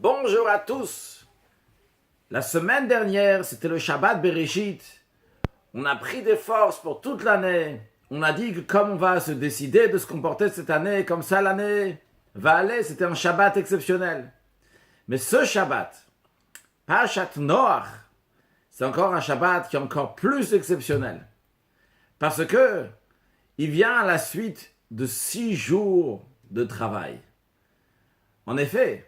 Bonjour à tous. La semaine dernière, c'était le Shabbat Bereshit. On a pris des forces pour toute l'année. On a dit que comme on va se décider de se comporter cette année, comme ça l'année va aller, c'était un Shabbat exceptionnel. Mais ce Shabbat, Parashat Noach, c'est encore un Shabbat qui est encore plus exceptionnel. Parce que il vient à la suite de 6 jours de travail. En effet,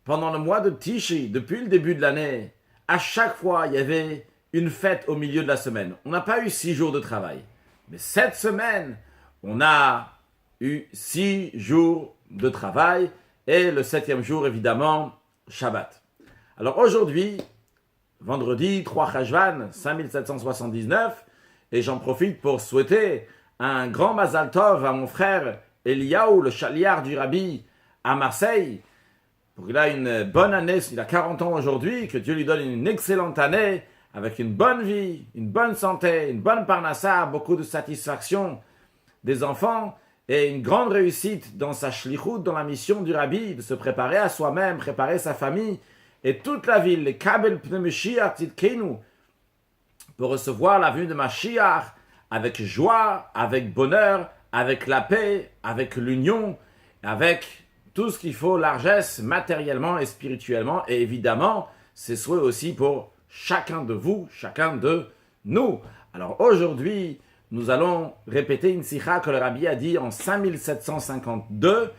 pendant le mois de Tishri, depuis le début de l'année, à chaque fois, il y avait une fête au milieu de la semaine. On n'a pas eu 6 jours de travail. Mais cette semaine, on a eu 6 jours de travail et le 7e jour, évidemment, Shabbat. Alors aujourd'hui, vendredi 3 Cheshvan 5779, et j'en profite pour souhaiter un grand Mazal Tov à mon frère Eliaou, le chaliard du Rabbi à Marseille, pour qu'il ait une bonne année. Il a 40 ans aujourd'hui, que Dieu lui donne une excellente année, avec une bonne vie, une bonne santé, une bonne parnassa, beaucoup de satisfaction des enfants, et une grande réussite dans sa shlichut, dans la mission du Rabbi, de se préparer à soi-même, préparer sa famille, et toute la ville, les Kabel Pnei Mashiach Tzidkenu, pour recevoir la venue de Mashiach, avec joie, avec bonheur, avec la paix, avec l'union, avec tout ce qu'il faut, largesse, matériellement et spirituellement, et évidemment, c'est souhait aussi pour chacun de vous, chacun de nous. Alors aujourd'hui, nous allons répéter une sikha que le Rabbi a dit en 5752,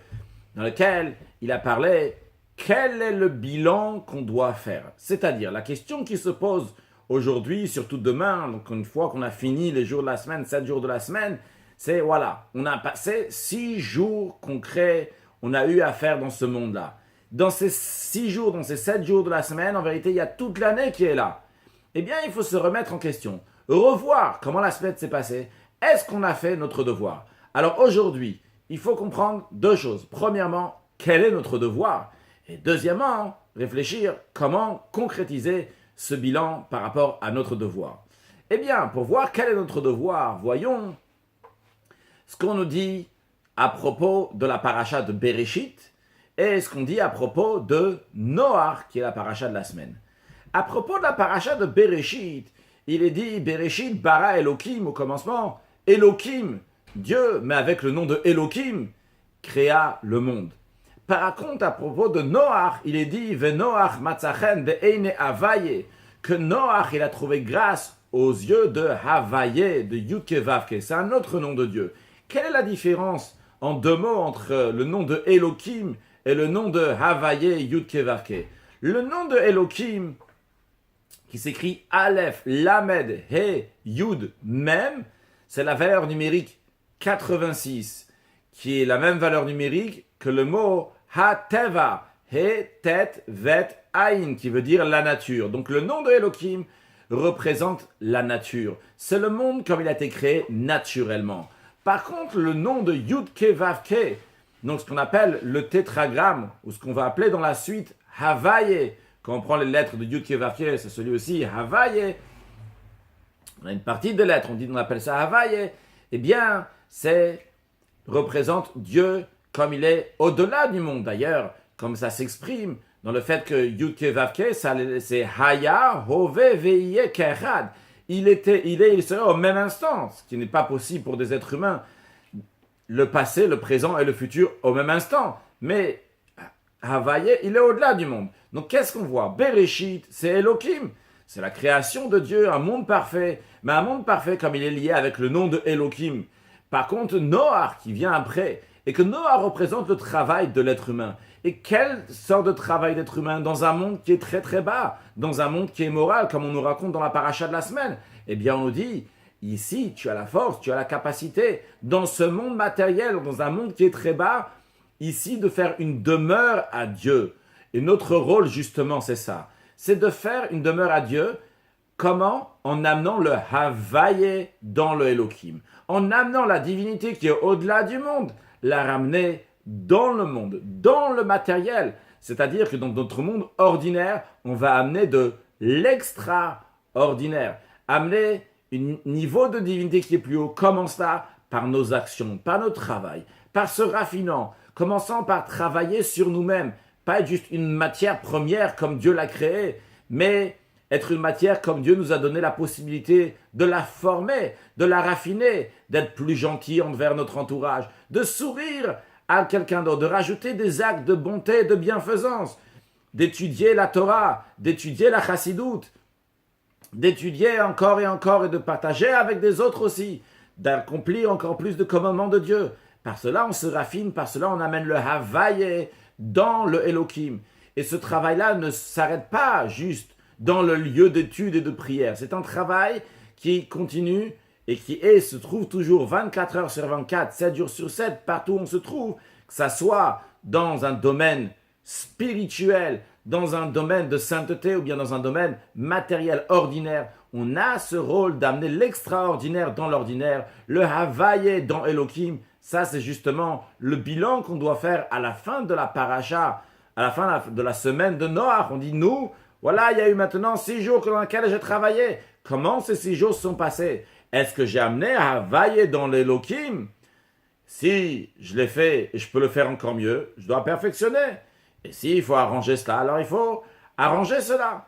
dans lequel il a parlé quel est le bilan qu'on doit faire. C'est-à-dire, la question qui se pose aujourd'hui, surtout demain, donc une fois qu'on a fini les jours de la semaine, 7 jours de la semaine, c'est voilà, on a passé 6 jours concrets, on a eu à faire dans ce monde-là. Dans ces 6 jours, dans ces 7 jours de la semaine, en vérité, il y a toute l'année qui est là. Eh bien, il faut se remettre en question, revoir comment la semaine s'est passée. Est-ce qu'on a fait notre devoir? Alors aujourd'hui, il faut comprendre 2 choses. Premièrement, quel est notre devoir? Et deuxièmement, réfléchir comment concrétiser ce bilan par rapport à notre devoir. Eh bien, pour voir quel est notre devoir, voyons ce qu'on nous dit à propos de la paracha de Bereshit et ce qu'on dit à propos de Noach, qui est la paracha de la semaine. À propos de la paracha de Bereshit, il est dit Bereshit bara Elohim au commencement. Elohim, Dieu, mais avec le nom de Elohim, créa le monde. Par contre, à propos de Noach, il est dit Venoach matzachen be'eine Havaye, que Noach, il a trouvé grâce aux yeux de Havaye, de Yudke Vavke. C'est un autre nom de Dieu. Quelle est la différence en 2 mots entre le nom de Elohim et le nom de Havaye Yudke Vavke? Le nom de Elohim, qui s'écrit Aleph, Lamed, He, Yud, Mem, c'est la valeur numérique 86, qui est la même valeur numérique que le mot Ha-Teva, He, Tet, Vet, Ain, qui veut dire la nature. Donc le nom de Elohim représente la nature. C'est le monde comme il a été créé naturellement. Par contre, le nom de Yudke Vavke, donc ce qu'on appelle le tétragramme, ou ce qu'on va appeler dans la suite Havaye, quand on prend les lettres de Yudke Vavke, c'est celui aussi Havaye. On a une partie de lettres, on appelle ça Havaye. Eh bien, c'est représente Dieu comme il est au-delà du monde. D'ailleurs, comme ça s'exprime dans le fait que Yudke Vavke, c'est Haya, Hove, Veiye, Kechad. Il serait au même instant, ce qui n'est pas possible pour des êtres humains. Le passé, le présent et le futur au même instant. Mais Havaye, il est au-delà du monde. Donc qu'est-ce qu'on voit? Bereshit, c'est Elohim. C'est la création de Dieu, un monde parfait. Mais un monde parfait comme il est lié avec le nom de Elohim. Par contre, Noach qui vient après, et que Noach représente le travail de l'être humain. Et quelle sorte de travail d'être humain dans un monde qui est très très bas, dans un monde qui est moral, comme on nous raconte dans la paracha de la semaine? Eh bien, on nous dit, ici, tu as la force, tu as la capacité, dans ce monde matériel, dans un monde qui est très bas, ici, de faire une demeure à Dieu. Et notre rôle, justement, c'est ça. C'est de faire une demeure à Dieu. Comment? En amenant le Havaye dans le Elohim. En amenant la divinité qui est au-delà du monde, la ramener dans le monde, dans le matériel. C'est-à-dire que dans notre monde ordinaire, on va amener de l'extraordinaire. Amener un niveau de divinité qui est plus haut. Comment ça? Par nos actions, par notre travail, par ce raffinant. Commençant par travailler sur nous-mêmes. pas être juste une matière première comme Dieu l'a créée, mais être une matière comme Dieu nous a donné la possibilité de la former, de la raffiner, d'être plus gentil envers notre entourage, de sourire à quelqu'un d'autre, de rajouter des actes de bonté et de bienfaisance, d'étudier la Torah, d'étudier la Chassidoute, d'étudier encore et encore et de partager avec des autres aussi, d'accomplir encore plus de commandements de Dieu. Par cela, on se raffine, par cela, on amène le Havaye dans le Elohim. Et ce travail-là ne s'arrête pas juste dans le lieu d'étude et de prière. C'est un travail qui continue et qui se trouve toujours 24 heures sur 24, 7 jours sur 7, partout où on se trouve, que ça soit dans un domaine spirituel, dans un domaine de sainteté ou bien dans un domaine matériel ordinaire. On a ce rôle d'amener l'extraordinaire dans l'ordinaire, le Havaye dans Elohim. Ça, c'est justement le bilan qu'on doit faire à la fin de la paracha, à la fin de la semaine de Noach. On dit, nous, voilà, il y a eu maintenant 6 jours dans lesquels j'ai travaillé. Comment ces 6 jours se sont passés? Est-ce que j'ai amené Havaye dans l'Elohim? Si je l'ai fait et je peux le faire encore mieux, je dois perfectionner. Et s'il faut arranger cela, alors il faut arranger cela.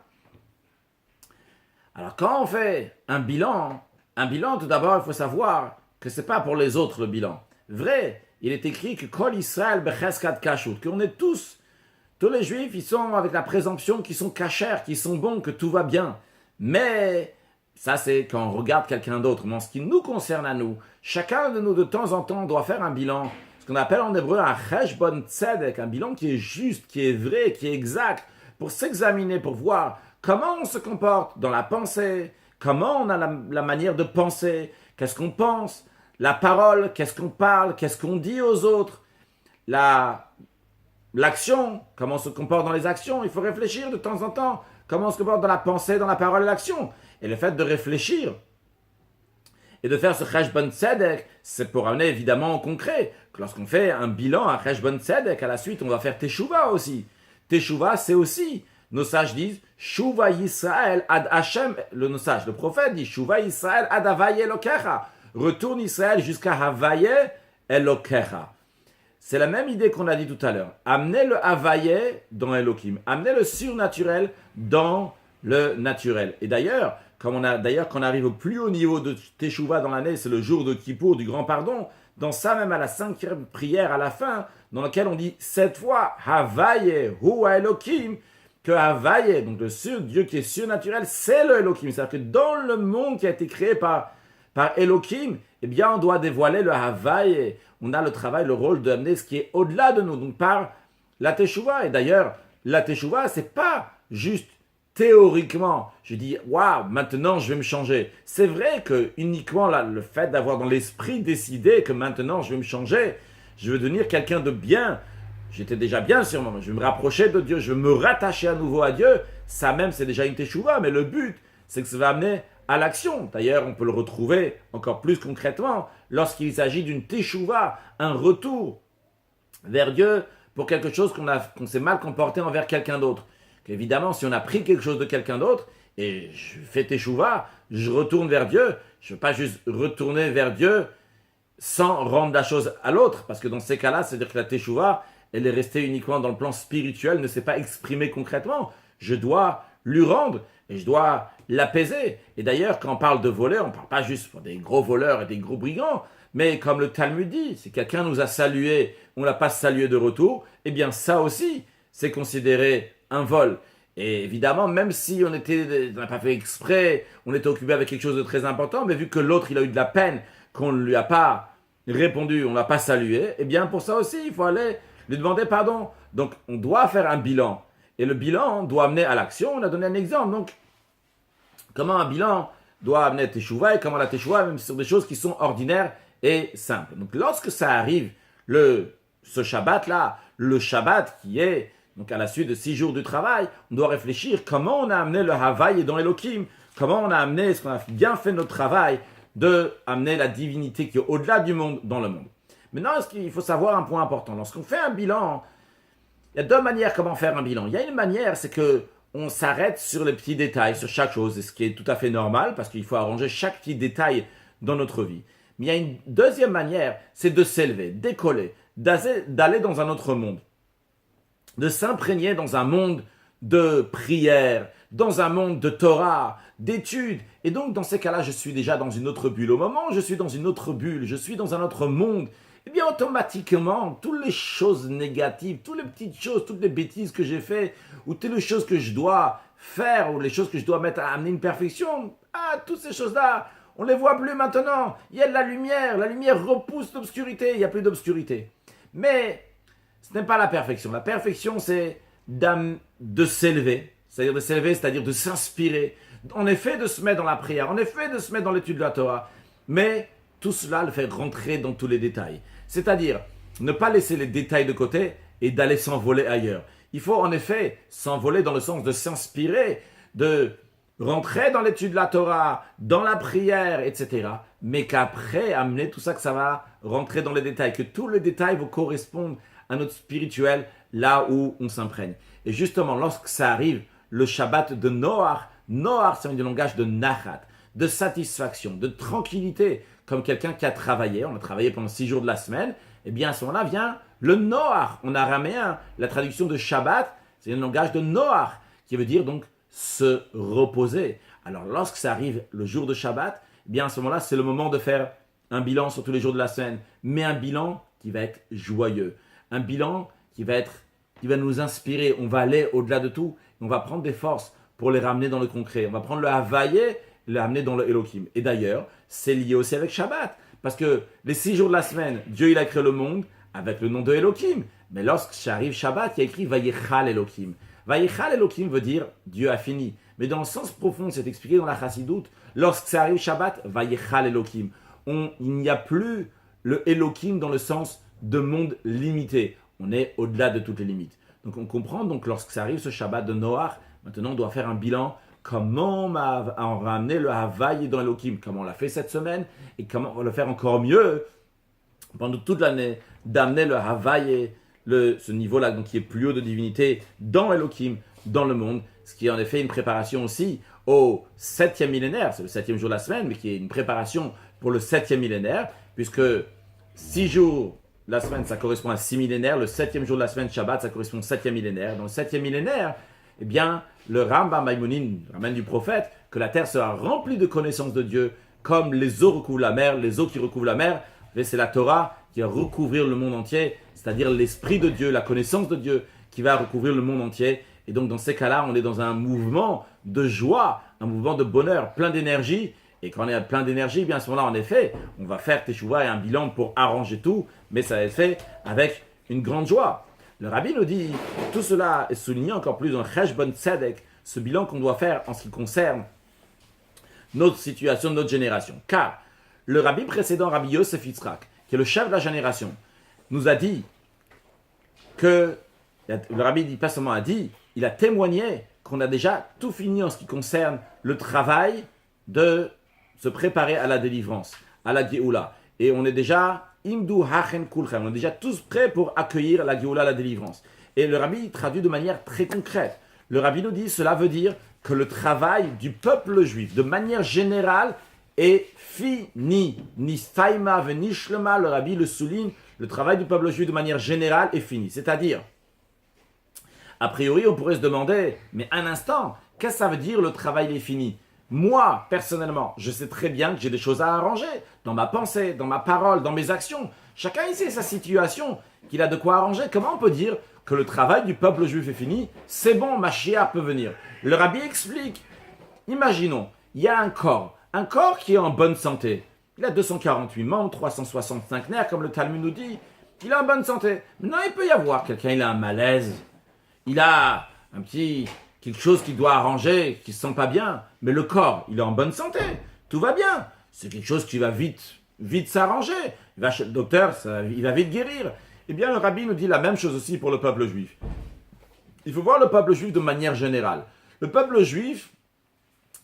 Alors quand on fait un bilan tout d'abord, il faut savoir que ce n'est pas pour les autres le bilan. Vrai, il est écrit que Kol Israël becheskat kashut, qu'on est tous les juifs, ils sont avec la présomption qu'ils sont cachers, qu'ils sont bons, que tout va bien. Mais ça, c'est quand on regarde quelqu'un d'autre. Mais en ce qui nous concerne à nous, chacun de nous, de temps en temps, doit faire un bilan. Ce qu'on appelle en hébreu un cheshbon tzedek, un bilan qui est juste, qui est vrai, qui est exact, pour s'examiner, pour voir comment on se comporte dans la pensée, comment on a la manière de penser, qu'est-ce qu'on pense, la parole, qu'est-ce qu'on parle, qu'est-ce qu'on dit aux autres, l'action, comment on se comporte dans les actions. Il faut réfléchir de temps en temps, comment on se comporte dans la pensée, dans la parole et l'action. Et le fait de réfléchir et de faire ce cheshbon tzedek, c'est pour amener évidemment au concret que lorsqu'on fait un bilan, un cheshbon tzedek, à la suite, on va faire teshuva aussi. Teshuva, c'est aussi, nos sages disent, Shuva Yisrael ad Hashem, le prophète dit, Shuva Yisrael ad Havaye Elokecha, retourne Israël jusqu'à Havaye Elokecha. C'est la même idée qu'on a dit tout à l'heure. Amener le Havaye dans Elohim, amener le surnaturel dans le naturel. Et d'ailleurs, quand on arrive au plus haut niveau de Teshuvah dans l'année, c'est le jour de Kippour, du grand pardon, dans ça même à la 5e prière à la fin, dans laquelle on dit 7 fois Havaye Hua Elohim, que Havaye, donc le Dieu qui est surnaturel, c'est le Elohim. C'est-à-dire que dans le monde qui a été créé par Elohim, eh bien on doit dévoiler le Havaye. On a le travail, le rôle d'amener ce qui est au-delà de nous, donc par la Teshuvah. Et d'ailleurs, la Teshuvah, c'est pas juste théoriquement, je dis, waouh, maintenant je vais me changer. C'est vrai que uniquement là, le fait d'avoir dans l'esprit décidé que maintenant je vais me changer, je veux devenir quelqu'un de bien. J'étais déjà bien sûrement, je vais me rapprocher de Dieu, je vais me rattacher à nouveau à Dieu. Ça même, c'est déjà une Teshuvah, mais le but, c'est que ça va amener à l'action. D'ailleurs, on peut le retrouver encore plus concrètement lorsqu'il s'agit d'une Teshuvah, un retour vers Dieu pour quelque chose qu'on s'est mal comporté envers quelqu'un d'autre. Évidemment, si on a pris quelque chose de quelqu'un d'autre, et je fais teshuva, je retourne vers Dieu, je ne veux pas juste retourner vers Dieu sans rendre la chose à l'autre, parce que dans ces cas-là, c'est-à-dire que la teshuva, elle est restée uniquement dans le plan spirituel, ne s'est pas exprimée concrètement. Je dois lui rendre, et je dois l'apaiser. Et d'ailleurs, quand on parle de voleurs, on ne parle pas juste pour des gros voleurs et des gros brigands, mais comme le Talmud dit, si quelqu'un nous a salué, on ne l'a pas salué de retour, eh bien ça aussi, c'est considéré un vol. Et évidemment, même si on n'a pas fait exprès, on était occupé avec quelque chose de très important, mais vu que l'autre, il a eu de la peine, qu'on ne lui a pas répondu, on ne l'a pas salué, eh bien pour ça aussi, il faut aller lui demander pardon. Donc, on doit faire un bilan. Et le bilan doit amener à l'action. On a donné un exemple. Donc, comment un bilan doit amener à Teshuvah et comment la Teshuvah, même sur des choses qui sont ordinaires et simples. Donc, lorsque ça arrive, ce Shabbat-là, le Shabbat qui est donc à la suite de 6 jours de travail, on doit réfléchir comment on a amené le Havaï dans Elohim, comment on a amené, est-ce qu'on a bien fait notre travail de amener la divinité qui est au-delà du monde dans le monde. Maintenant, il faut savoir un point important. Lorsqu'on fait un bilan, il y a 2 manières comment faire un bilan. Il y a une manière, c'est que on s'arrête sur les petits détails, sur chaque chose, ce qui est tout à fait normal, parce qu'il faut arranger chaque petit détail dans notre vie. Mais il y a une deuxième manière, c'est de s'élever, décoller, d'aller dans un autre monde. de s'imprégner dans un monde de prière, dans un monde de Torah, d'études. Et donc, dans ces cas-là, je suis déjà dans une autre bulle. Au moment où je suis dans une autre bulle, je suis dans un autre monde, eh bien, automatiquement, toutes les choses négatives, toutes les petites choses, toutes les bêtises que j'ai faites, ou toutes les choses que je dois faire, ou les choses que je dois mettre à amener une perfection, toutes ces choses-là, on ne les voit plus maintenant. Il y a de la lumière repousse l'obscurité, il n'y a plus d'obscurité. Mais ce n'est pas la perfection. La perfection, c'est de s'élever, c'est-à-dire de s'inspirer, en effet de se mettre dans la prière, en effet de se mettre dans l'étude de la Torah, mais tout cela le fait rentrer dans tous les détails. C'est-à-dire ne pas laisser les détails de côté et d'aller s'envoler ailleurs. Il faut en effet s'envoler dans le sens de s'inspirer, de rentrer dans l'étude de la Torah, dans la prière, etc. Mais qu'après, amener tout ça, que ça va rentrer dans les détails, que tous les détails vont correspondre à notre spirituel, là où on s'imprègne. Et justement, lorsque ça arrive, le Shabbat de Noach, c'est un langage de nachat, de satisfaction, de tranquillité, comme quelqu'un qui a travaillé, on a travaillé pendant 6 jours de la semaine, et bien à ce moment-là vient le Noach, en araméen, la traduction de Shabbat, c'est un langage de Noach, qui veut dire donc se reposer. Alors lorsque ça arrive le jour de Shabbat, eh bien à ce moment-là, c'est le moment de faire un bilan sur tous les jours de la semaine, mais un bilan qui va être joyeux, un bilan qui va nous inspirer, on va aller au-delà de tout, on va prendre des forces pour les ramener dans le concret, on va prendre le Havaïe et le ramener dans le Elohim. Et d'ailleurs, c'est lié aussi avec Shabbat, parce que les 6 jours de la semaine, Dieu il a créé le monde avec le nom de Elohim, mais lorsque j'arrive Shabbat, il y a écrit Vayichal Elohim. Vayichal Elohim veut dire Dieu a fini. Mais dans le sens profond, c'est expliqué dans la Chassidoute, lorsque ça arrive Shabbat, Vayichal Elohim. Il n'y a plus le Elohim dans le sens de monde limité. On est au-delà de toutes les limites. Donc on comprend, donc lorsque ça arrive ce Shabbat de Noach, maintenant on doit faire un bilan. Comment on va ramener le Havaï dans Elohim? Comment on l'a fait cette semaine? Et comment on va le faire encore mieux pendant toute l'année, d'amener le Havaï, ce niveau-là, donc qui est plus haut de divinité, dans Elohim, dans le monde, ce qui est en effet une préparation aussi au 7e millénaire, c'est le 7e jour de la semaine, mais qui est une préparation pour le 7e millénaire, puisque 6 jours la semaine, ça correspond à 6 millénaires, le 7e jour de la semaine, Shabbat, ça correspond au 7e millénaire. Dans le 7e millénaire, eh bien, le Rambam Maïmonide ramène du prophète que la terre sera remplie de connaissances de Dieu, comme les eaux recouvrent la mer, les eaux qui recouvrent la mer, et c'est la Torah qui va recouvrir le monde entier, c'est-à-dire l'esprit de Dieu, la connaissance de Dieu qui va recouvrir le monde entier. Et donc dans ces cas-là, on est dans un mouvement de joie, un mouvement de bonheur, plein d'énergie. Et quand on est plein d'énergie, bien à ce moment-là, en effet, on va faire teshuva et un bilan pour arranger tout, mais ça va être fait avec une grande joie. Le Rabbi nous dit, tout cela est souligné encore plus dans Cheshbon Tzedek, ce bilan qu'on doit faire en ce qui concerne notre situation, notre génération. Car le Rabbi précédent, Rabbi Yosef Yitzhak, qui est le chef de la génération, nous a dit que, le Rabbi dit, pas seulement a dit, il a témoigné qu'on a déjà tout fini en ce qui concerne le travail de se préparer à la délivrance, à la Géoula. Et on est déjà, Imdu Hachen Kulchem, on est déjà tous prêts pour accueillir la Géoula, la délivrance. Et le Rabbi traduit de manière très concrète. Le Rabbi nous dit, cela veut dire que le travail du peuple juif, de manière générale, est fini. Nistaima venishlema, le Rabbi le souligne, le travail du peuple juif de manière générale est fini. C'est-à-dire, a priori, on pourrait se demander, mais un instant, qu'est-ce que ça veut dire le travail est fini? Moi, personnellement, je sais très bien que j'ai des choses à arranger dans ma pensée, dans ma parole, dans mes actions. Chacun ici a sa situation, qu'il a de quoi arranger. Comment on peut dire que le travail du peuple juif est fini? C'est bon, Mashiach peut venir. Le Rabbi explique. Imaginons, il y a un corps qui est en bonne santé. Il a 248 membres, 365 nerfs, comme le Talmud nous dit. Il est en bonne santé. Maintenant, il peut y avoir quelqu'un, il a un malaise. Il a quelque chose qu'il doit arranger, qui ne se sent pas bien. Mais le corps, il est en bonne santé. Tout va bien. C'est quelque chose qui va vite s'arranger. Il va chez le docteur, il va vite guérir. Eh bien, le Rabbi nous dit la même chose aussi pour le peuple juif. Il faut voir le peuple juif de manière générale. Le peuple juif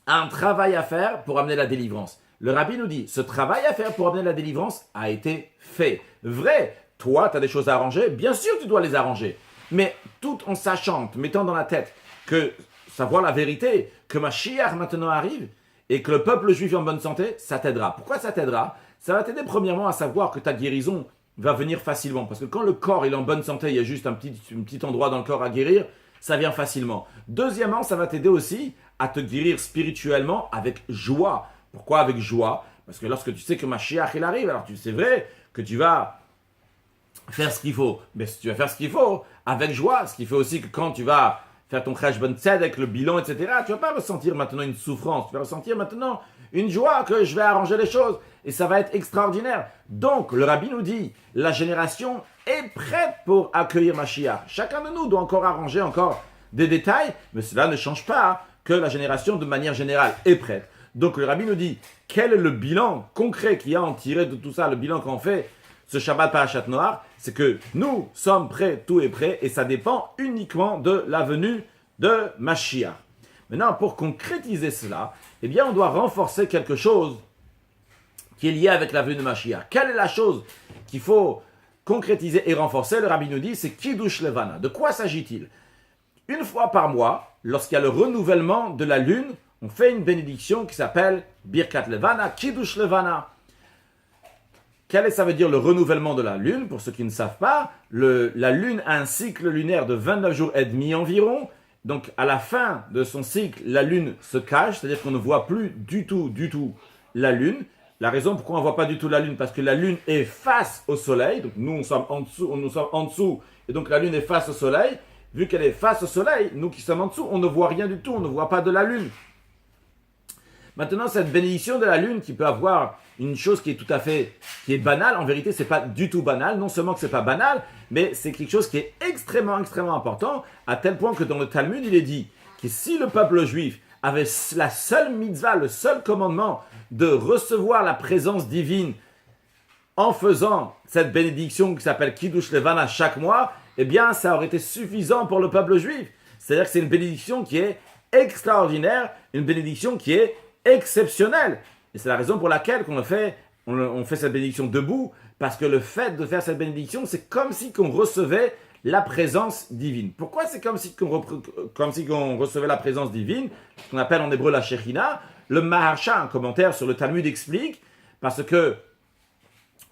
a un travail à faire pour amener la délivrance. Le Rabbi nous dit, ce travail à faire pour amener la délivrance a été fait. Vrai, toi, tu as des choses à arranger, bien sûr tu dois les arranger. Mais tout en sachant, te mettant dans la tête que savoir la vérité, que Mashiach maintenant arrive et que le peuple juif est en bonne santé, ça t'aidera. Pourquoi ça t'aidera? Ça va t'aider premièrement à savoir que ta guérison va venir facilement. Parce que quand le corps il est en bonne santé, il y a juste un petit endroit dans le corps à guérir, ça vient facilement. Deuxièmement, ça va t'aider aussi à te guérir spirituellement avec joie. Pourquoi avec joie? Parce que lorsque tu sais que Mashiach il arrive, alors c'est vrai que tu vas faire ce qu'il faut. Mais si tu vas faire ce qu'il faut avec joie, ce qui fait aussi que quand tu vas faire ton Cheshbon Tzedek, le bilan, etc., tu ne vas pas ressentir maintenant une souffrance, tu vas ressentir maintenant une joie que je vais arranger les choses. Et ça va être extraordinaire. Donc, le Rabbi nous dit, la génération est prête pour accueillir Mashiach. Chacun de nous doit encore arranger encore des détails, mais cela ne change pas que la génération, de manière générale, est prête. Donc, le Rabbi nous dit, quel est le bilan concret qu'il y a en tiré de tout ça, le bilan qu'on fait ce Shabbat Parashat Noach, c'est que nous sommes prêts, tout est prêt, et ça dépend uniquement de la venue de Mashiach. Maintenant, pour concrétiser cela, eh bien, on doit renforcer quelque chose qui est lié avec la venue de Mashiach. Quelle est la chose qu'il faut concrétiser et renforcer? Le Rabbi nous dit, c'est Kiddush Levana. De quoi s'agit-il? Une fois par mois, lorsqu'il y a le renouvellement de la lune, on fait une bénédiction qui s'appelle Birkat Levana, Kiddush Levana. Ça veut dire le renouvellement de la lune? Pour ceux qui ne savent pas, la lune a un cycle lunaire de 29 jours et demi environ. Donc, à la fin de son cycle, la lune se cache, c'est-à-dire qu'on ne voit plus du tout la lune. La raison pourquoi on ne voit pas du tout la lune, parce que la lune est face au soleil. Donc, nous sommes en dessous, et donc la lune est face au soleil. Vu qu'elle est face au soleil, nous qui sommes en dessous, on ne voit rien du tout, on ne voit pas de la lune. Maintenant, cette bénédiction de la lune qui peut avoir une chose qui est banale, en vérité, c'est pas du tout banal. Non seulement que c'est pas banal, mais c'est quelque chose qui est extrêmement, extrêmement important, à tel point que dans le Talmud, il est dit que si le peuple juif avait la seule mitzvah, le seul commandement de recevoir la présence divine en faisant cette bénédiction qui s'appelle Kiddush Levana chaque mois, eh bien, ça aurait été suffisant pour le peuple juif. C'est-à-dire que c'est une bénédiction qui est extraordinaire, une bénédiction qui est exceptionnelle. Et c'est la raison pour laquelle on fait cette bénédiction debout, parce que le fait de faire cette bénédiction, c'est comme si on recevait la présence divine. Pourquoi c'est comme si on recevait la présence divine, ce qu'on appelle en hébreu la Shekhinah? Le Maharsha, un commentaire sur le Talmud, explique, parce que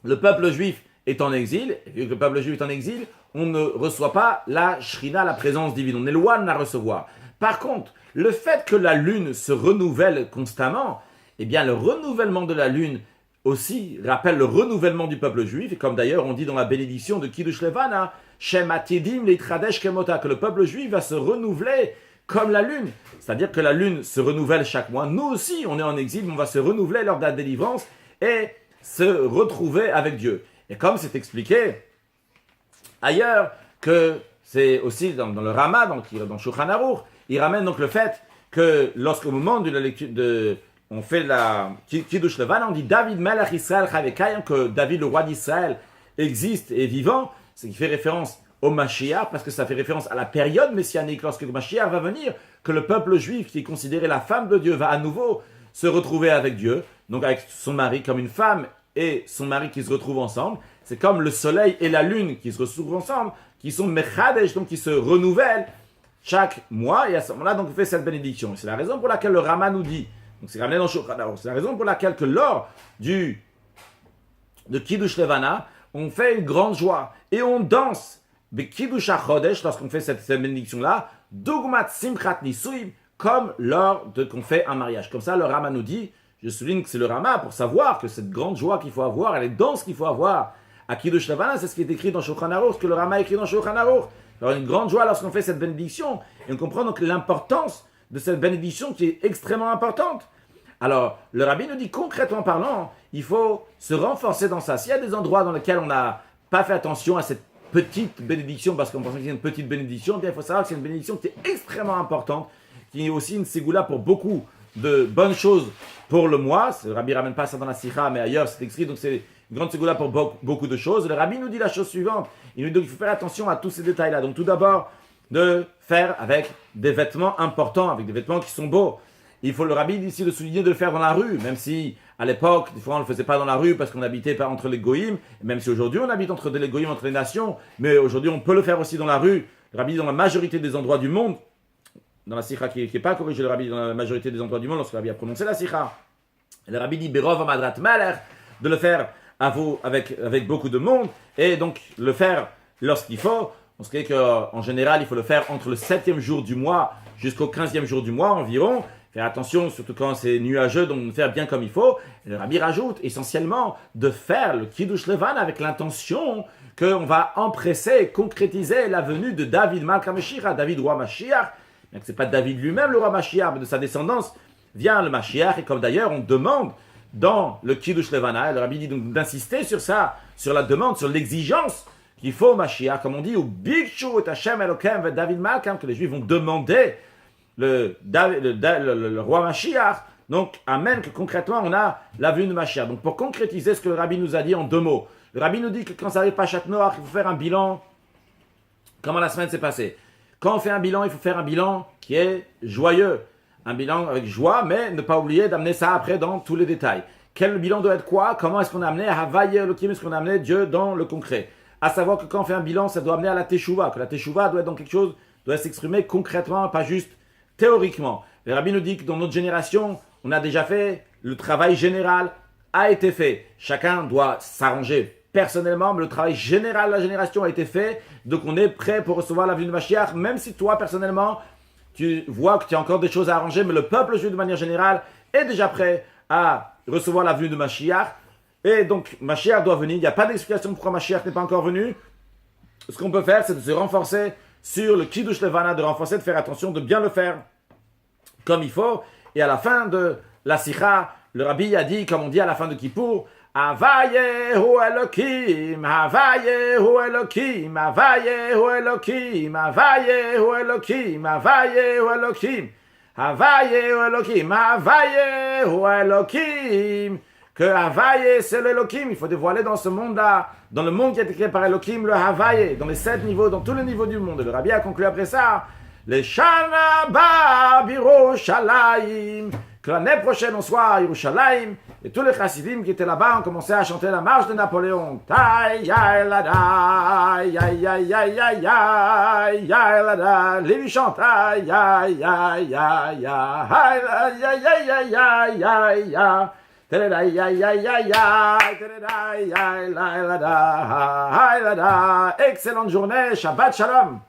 le peuple juif est en exil, et vu que le peuple juif est en exil, on ne reçoit pas la Shekhinah, la présence divine, on éloigne la recevoir. Par contre, le fait que la lune se renouvelle constamment, eh bien le renouvellement de la lune aussi rappelle le renouvellement du peuple juif, et comme d'ailleurs on dit dans la bénédiction de Kiddush Levana, Shem Atidim Leitradesh Kemota, que le peuple juif va se renouveler comme la lune. C'est-à-dire que la lune se renouvelle chaque mois. Nous aussi, on est en exil, mais on va se renouveler lors de la délivrance et se retrouver avec Dieu. Et comme c'est expliqué ailleurs, que c'est aussi dans le Rama, dans Shulchan Aruch, il ramène donc le fait que lorsqu'au moment de la lecture on fait la Kiddush Levana, on dit David Melech Israël Chavekayim, que David le roi d'Israël existe et est vivant, ce qui fait référence au Mashiach, parce que ça fait référence à la période messianique, lorsque le Mashiach va venir, que le peuple juif, qui est considéré la femme de Dieu, va à nouveau se retrouver avec Dieu, donc avec son mari, comme une femme et son mari qui se retrouvent ensemble. C'est comme le soleil et la lune qui se retrouvent ensemble, qui sont Mechadesh, donc qui se renouvellent chaque mois, et à ce moment-là, donc on fait cette bénédiction. Et c'est la raison pour laquelle le Rama nous dit, donc c'est ramené dans Shulchan Aruch, c'est la raison pour laquelle que lors de Kiddush Levana, on fait une grande joie, et on danse, Kiddush HaChodesh, lorsqu'on fait cette bénédiction-là, Dogmat Simchat Nisuim, comme lors qu'on fait un mariage. Comme ça, le Rama nous dit, je souligne que c'est le Rama pour savoir que cette grande joie qu'il faut avoir, elle est dans ce qu'il faut avoir à Kiddush Levana, c'est ce qui est écrit dans Shulchan Aruch, ce que le Rama écrit dans Shulchan Aruch. Alors une grande joie lorsqu'on fait cette bénédiction, et on comprend donc l'importance de cette bénédiction qui est extrêmement importante. Alors, le Rabbi nous dit concrètement parlant, il faut se renforcer dans ça. S'il y a des endroits dans lesquels on n'a pas fait attention à cette petite bénédiction, parce qu'on pense que c'est une petite bénédiction, bien il faut savoir que c'est une bénédiction qui est extrêmement importante, qui est aussi une ségoula pour beaucoup de bonnes choses pour le mois. Le Rabbi ne ramène pas ça dans la Sikha, mais ailleurs c'est écrit, donc c'est une grande ségoula pour beaucoup de choses. Le Rabbi nous dit la chose suivante, il nous dit qu'il faut faire attention à tous ces détails-là. Donc tout d'abord, de faire avec des vêtements importants, avec des vêtements qui sont beaux. Il faut, le Rabbi ici, de souligner, de le faire dans la rue, même si à l'époque, des fois on ne le faisait pas dans la rue parce qu'on habitait pas entre les goïms, même si aujourd'hui on habite entre les goïms, entre les nations, mais aujourd'hui on peut le faire aussi dans la rue. Le Rabbi dit dans la majorité des endroits du monde, dans la sikha qui n'est pas corrigée, le Rabbi dit dans la majorité des endroits du monde, lorsque le Rabbi a prononcé la sikha, le Rabbi dit Berov Amadrat Malach, de le faire avec beaucoup de monde, et donc le faire lorsqu'il faut. On sait qu'en général, il faut le faire entre le 7e jour du mois jusqu'au 15e jour du mois environ. Faire attention, surtout quand c'est nuageux, donc de faire bien comme il faut. Et le Rabbi rajoute essentiellement de faire le Kiddush Levan avec l'intention qu'on va empresser et concrétiser la venue de David Malka Mashiach, David roi Mashiach. Bien que ce n'est pas David lui-même le roi Mashiach, mais de sa descendance vient le Mashiach. Et comme d'ailleurs on demande dans le Kiddush Levana, le Rabbi dit donc d'insister sur ça, sur la demande, sur l'exigence qu'il faut Mashiach, comme on dit, ou Bikshu et Hashem Elokem David Malkam, que les Juifs vont demander le roi Mashiach. Donc, amen, que concrètement, on a la venue de Mashiach. Donc, pour concrétiser ce que le Rabbi nous a dit en 2 mots, le Rabbi nous dit que quand ça arrive pas chaque Noach, il faut faire un bilan. Comment la semaine s'est passée? Quand on fait un bilan, il faut faire un bilan qui est joyeux. Un bilan avec joie, mais ne pas oublier d'amener ça après dans tous les détails. Quel bilan doit être quoi? Comment est-ce qu'on a amené Havaye Elohim? Est-ce qu'on a amené Dieu dans le concret? À savoir que quand on fait un bilan, ça doit amener à la Teshuvah, que la Teshuvah doit être dans quelque chose, doit s'exprimer concrètement, pas juste théoriquement. Le Rabbi nous dit que dans notre génération, on a déjà fait, le travail général a été fait. Chacun doit s'arranger personnellement, mais le travail général de la génération a été fait, donc on est prêt pour recevoir la venue de Mashiach, même si toi, personnellement, tu vois que tu as encore des choses à arranger, mais le peuple juif de manière générale est déjà prêt à recevoir la venue de Mashiach. Et donc, Mashiach doit venir. Il n'y a pas d'explication pourquoi Mashiach n'est pas encore venu. Ce qu'on peut faire, c'est de se renforcer sur le Kiddush Levana, de renforcer, de faire attention, de bien le faire comme il faut. Et à la fin de la Sikha, le Rabbi a dit, comme on dit à la fin de Kippour, Havayehu Elokim, Havayehu Elokim, Havayehu Elokim, Havayehu Elokim, Havayehu Elokim, Havayehu Elokim, Havayehu Elokim. Que Havaye, c'est l'Elohim. Il faut dévoiler dans ce monde-là, dans le monde qui a été créé par Elohim, le Havaye, dans les 7 niveaux, dans tous les niveaux du monde. Et le Rabbi a conclu après ça, les Shana Ba Birushalayim, que l'année prochaine on soit à Yerushalayim, et tous les chassidim qui étaient là-bas ont commencé à chanter la marche de Napoléon. Tai ya la da, ya ya ya ya ya, ya la da. Lévi chante, ya ya ya ya, ya ya ya ya ya ya. Excellente journée, Shabbat Shalom.